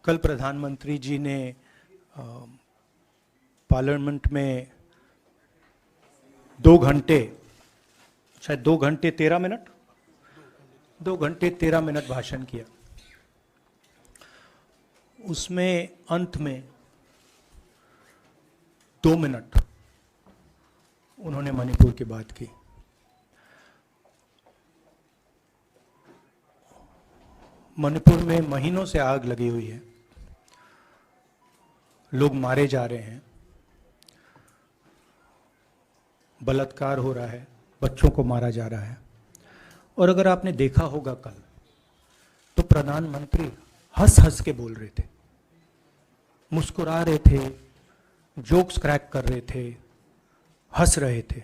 कल प्रधानमंत्री जी ने पार्लियामेंट में 2 घंटे, शायद 2 घंटे 13 मिनट, 2 घंटे 13 मिनट भाषण किया। उसमें अंत में 2 मिनट उन्होंने मणिपुर की बात की। मणिपुर में महीनों से आग लगी हुई है, लोग मारे जा रहे हैं, बलात्कार हो रहा है, बच्चों को मारा जा रहा है। और अगर आपने देखा होगा कल, तो प्रधानमंत्री हंस हंस के बोल रहे थे, मुस्कुरा रहे थे, जोक्स क्रैक कर रहे थे, हंस रहे थे।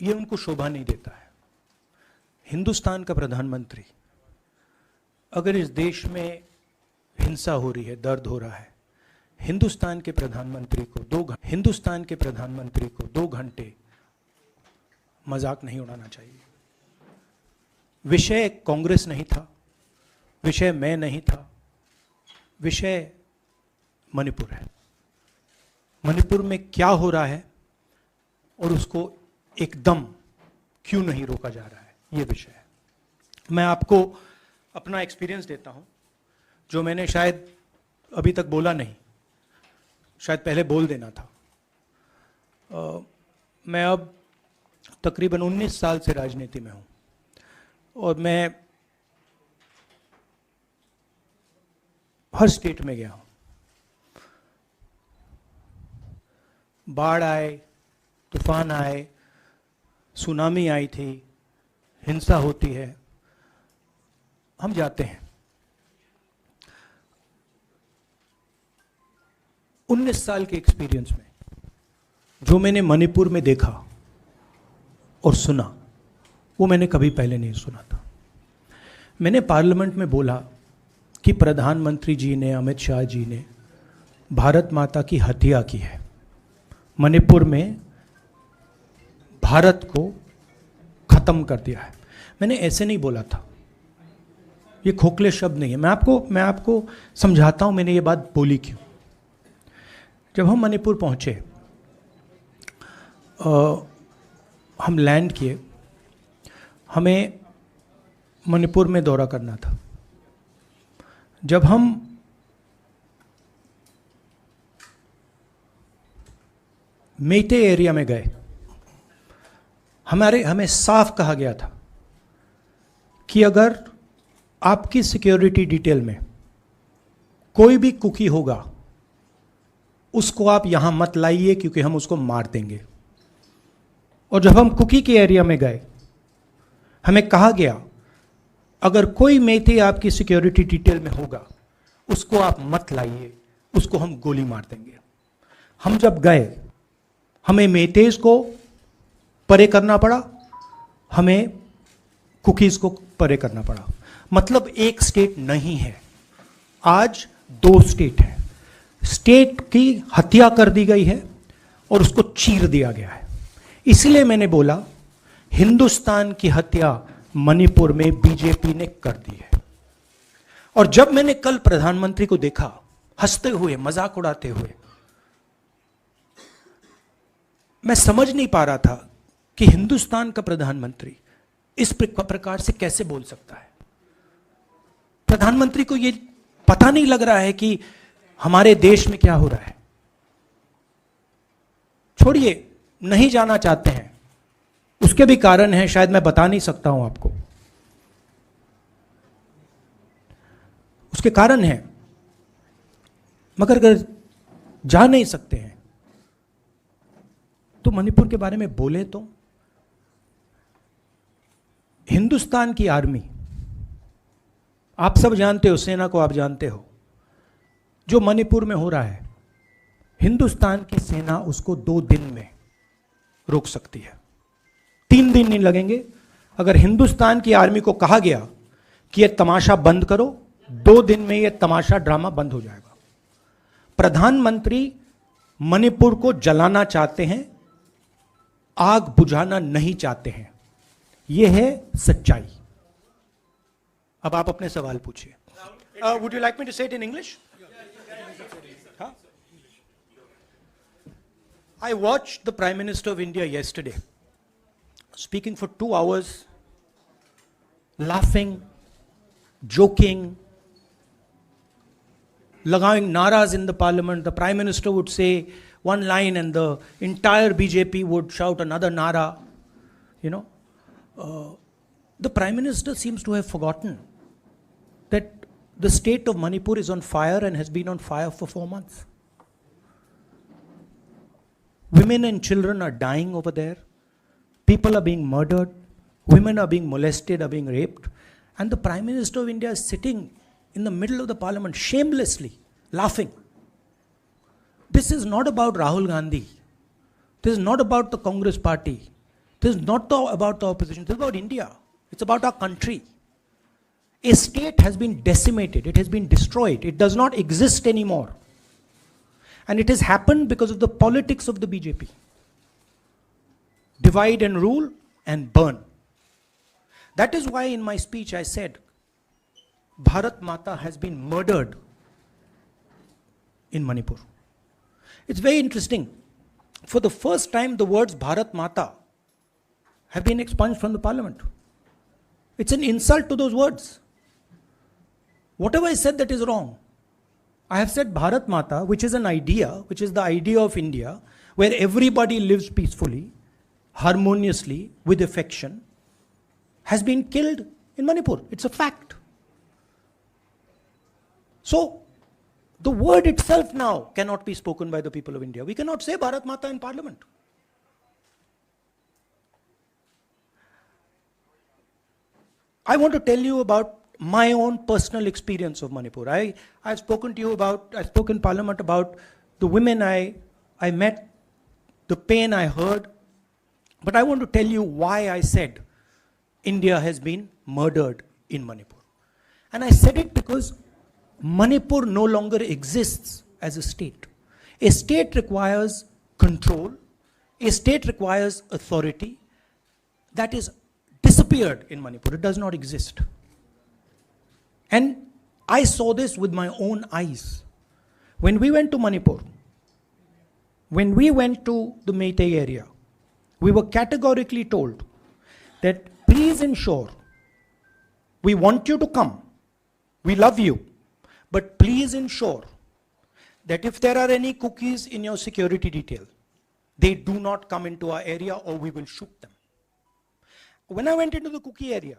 ये उनको शोभा नहीं देता है। हिंदुस्तान का प्रधानमंत्री, अगर इस देश में हिंसा हो रही है, दर्द हो रहा है, हिंदुस्तान के प्रधानमंत्री को 2 घंटे मजाक नहीं उड़ाना चाहिए। विषय कांग्रेस नहीं था, विषय मैं नहीं था, विषय मणिपुर है। मणिपुर में क्या हो रहा है और उसको एकदम क्यों नहीं रोका जा रहा है, ये विषय है। मैं आपको अपना एक्सपीरियंस देता हूं, जो मैंने शायद अभी तक बोला नहीं, शायद पहले बोल देना था। मैं अब तकरीबन 19 साल से राजनीति में हूं और मैं हर स्टेट में गया हूं। बाढ़ आए, तूफान आए, सुनामी आई थी, हिंसा होती है, हम जाते हैं। 19 साल के एक्सपीरियंस में जो मैंने मणिपुर में देखा और सुना, वो मैंने कभी पहले नहीं सुना था। मैंने पार्लियामेंट में बोला कि प्रधानमंत्री जी ने, अमित शाह जी ने भारत माता की हत्या की है, मणिपुर में भारत को खत्म कर दिया है। मैंने ऐसे नहीं बोला था, ये खोखले शब्द नहीं है। मैं आपको समझाता हूं मैंने ये बात बोली क्यों। जब हम मणिपुर पहुंचे, हम लैंड किए, हमें मणिपुर में दौरा करना था। जब हम मेटे एरिया में गए, हमें साफ कहा गया था कि अगर आपकी सिक्योरिटी डिटेल में कोई भी कुकी होगा, उसको आप यहां मत लाइए क्योंकि हम उसको मार देंगे। और जब हम कुकी के एरिया में गए, हमें कहा गया अगर कोई मेथे आपकी सिक्योरिटी डिटेल में होगा, उसको आप मत लाइए, उसको हम गोली मार देंगे। हम जब गए, हमें मेथेज को परे करना पड़ा, हमें कुकीज को परे करना पड़ा। मतलब एक स्टेट नहीं है, आज 2 स्टेट है। स्टेट की हत्या कर दी गई है और उसको चीर दिया गया है। इसलिए मैंने बोला हिंदुस्तान की हत्या मणिपुर में बीजेपी ने कर दी है। और जब मैंने कल प्रधानमंत्री को देखा हंसते हुए, मजाक उड़ाते हुए, मैं समझ नहीं पा रहा था कि हिंदुस्तान का प्रधानमंत्री इस प्रकार से कैसे बोल सकता है। प्रधानमंत्री को यह पता नहीं लग रहा है कि हमारे देश में क्या हो रहा है। छोड़िए, नहीं जाना चाहते हैं, उसके भी कारण हैं, शायद मैं बता नहीं सकता हूं आपको, उसके कारण हैं। मगर अगर जा नहीं सकते हैं तो मणिपुर के बारे में बोले तो। हिंदुस्तान की आर्मी, आप सब जानते हो, सेना को आप जानते हो, जो मणिपुर में हो रहा है, हिंदुस्तान की सेना उसको 2 दिन में रोक सकती है, 3 दिन नहीं लगेंगे। अगर हिंदुस्तान की आर्मी को कहा गया कि यह तमाशा बंद करो, 2 दिन में यह तमाशा, ड्रामा बंद हो जाएगा। प्रधानमंत्री मणिपुर को जलाना चाहते हैं, आग बुझाना नहीं चाहते हैं। यह है सच्चाई। अब आप अपने सवाल पूछिए. Would you like me to say it in English? Huh? I watched the Prime Minister of India yesterday speaking for 2 hours, laughing, joking, लगावing naras in the parliament. The Prime Minister would say one line and the entire BJP would shout another nara. You know, the Prime Minister seems to have forgotten that the state of Manipur is on fire and has been on fire for 4 months. Women and children are dying over there. People are being murdered. Women are being molested, are being raped. And the Prime Minister of India is sitting in the middle of the parliament, shamelessly laughing. This is not about Rahul Gandhi. This is not about the Congress party. This is not about the opposition. This is about India. It's about our country. A state has been decimated. It has been destroyed. It does not exist anymore. And it has happened because of the politics of the BJP. Divide and rule and burn. That is why in my speech I said, Bharat Mata has been murdered in Manipur. It's very interesting. For the first time, the words Bharat Mata have been expunged from the parliament. It's an insult to those words. Whatever I said that is wrong. I have said Bharat Mata, which is an idea, which is the idea of India, where everybody lives peacefully, harmoniously, with affection, has been killed in Manipur. It's a fact. So, the word itself now cannot be spoken by the people of India. We cannot say Bharat Mata in parliament. I want to tell you about my own personal experience of Manipur. I've spoken to you about, I spoke in parliament about the women I met, the pain I heard. But I want to tell you why I said India has been murdered in Manipur. And I said it because Manipur no longer exists as a state. A state requires control. A state requires authority. That is disappeared in Manipur. It does not exist. And I saw this with my own eyes. When we went to Manipur, when we went to the Meitei area, we were categorically told that please ensure, we want you to come, we love you, but please ensure that if there are any cookies in your security detail, they do not come into our area or we will shoot them. When I went into the cookie area,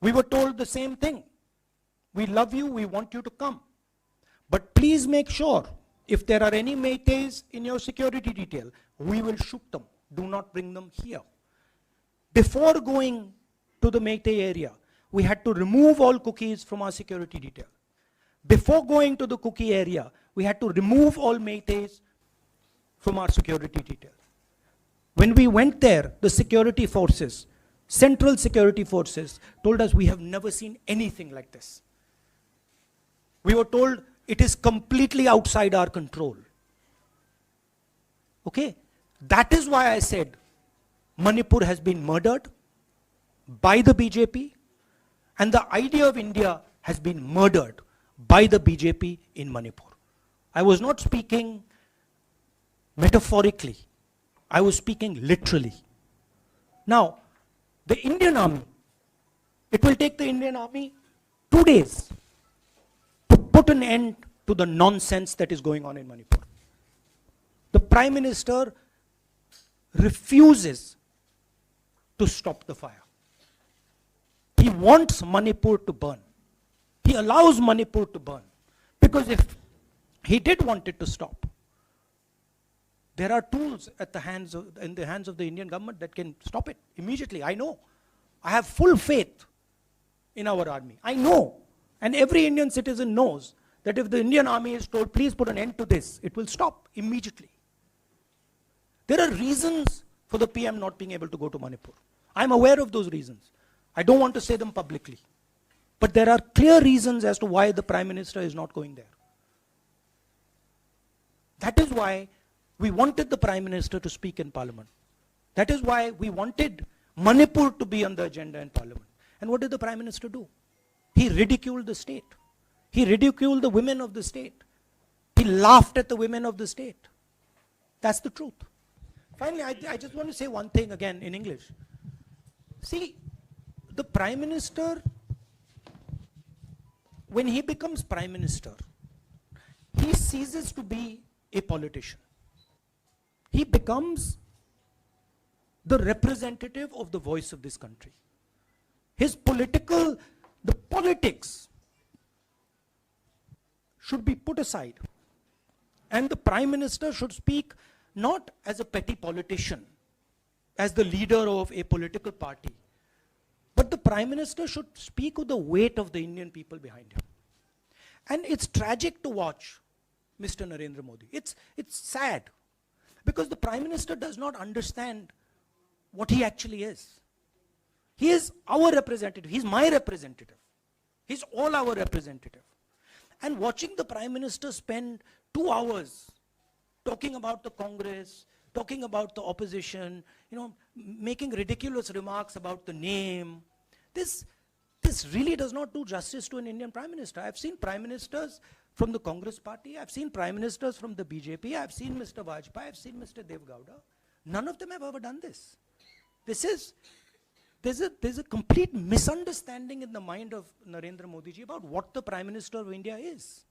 we were told the same thing. We love you, we want you to come. But please make sure, if there are any Meiteis in your security detail, we will shoot them. Do not bring them here. Before going to the Meitei area, we had to remove all cookies from our security detail. Before going to the cookie area, we had to remove all Meiteis from our security detail. When we went there, the security forces, central security forces, told us we have never seen anything like this. We were told it is completely outside our control. Okay? That is why I said Manipur has been murdered by the BJP and the idea of India has been murdered by the BJP in Manipur. I was not speaking metaphorically. I was speaking literally. Now, the Indian army, it will take the Indian army 2 days to put an end to the nonsense that is going on in Manipur. The Prime Minister refuses to stop the fire. He wants Manipur to burn. He allows Manipur to burn. Because if he did want it to stop, there are tools in the hands of the Indian government that can stop it immediately. I know. I have full faith in our army. I know. And every Indian citizen knows that if the Indian army is told, please put an end to this, it will stop immediately. There are reasons for the PM not being able to go to Manipur. I'm aware of those reasons. I don't want to say them publicly. But there are clear reasons as to why the Prime Minister is not going there. That is why we wanted the Prime Minister to speak in Parliament. That is why we wanted Manipur to be on the agenda in Parliament. And what did the Prime Minister do? He ridiculed the state. He ridiculed the women of the state. He laughed at the women of the state. That's the truth. Finally, I just want to say one thing again in English. See, the Prime Minister, when he becomes Prime Minister, he ceases to be a politician. He becomes the representative of the voice of this country. His the politics should be put aside. And the Prime Minister should speak not as a petty politician, as the leader of a political party, but the Prime Minister should speak with the weight of the Indian people behind him. And it's tragic to watch Mr. Narendra Modi. It's sad, because the Prime Minister does not understand what he actually is. He is our representative. He's my representative. He's all our representative. And watching the Prime Minister spend 2 hours talking about the Congress, talking about the opposition, making ridiculous remarks about the name, this really does not do justice to an Indian Prime Minister. I've seen Prime Ministers from the Congress party, I've seen Prime Ministers from the BJP, I've seen Mr. Vajpayee, I've seen Mr. Dev Gowda. None of them have ever done this. There's a complete misunderstanding in the mind of Narendra Modi ji about what the Prime Minister of India is.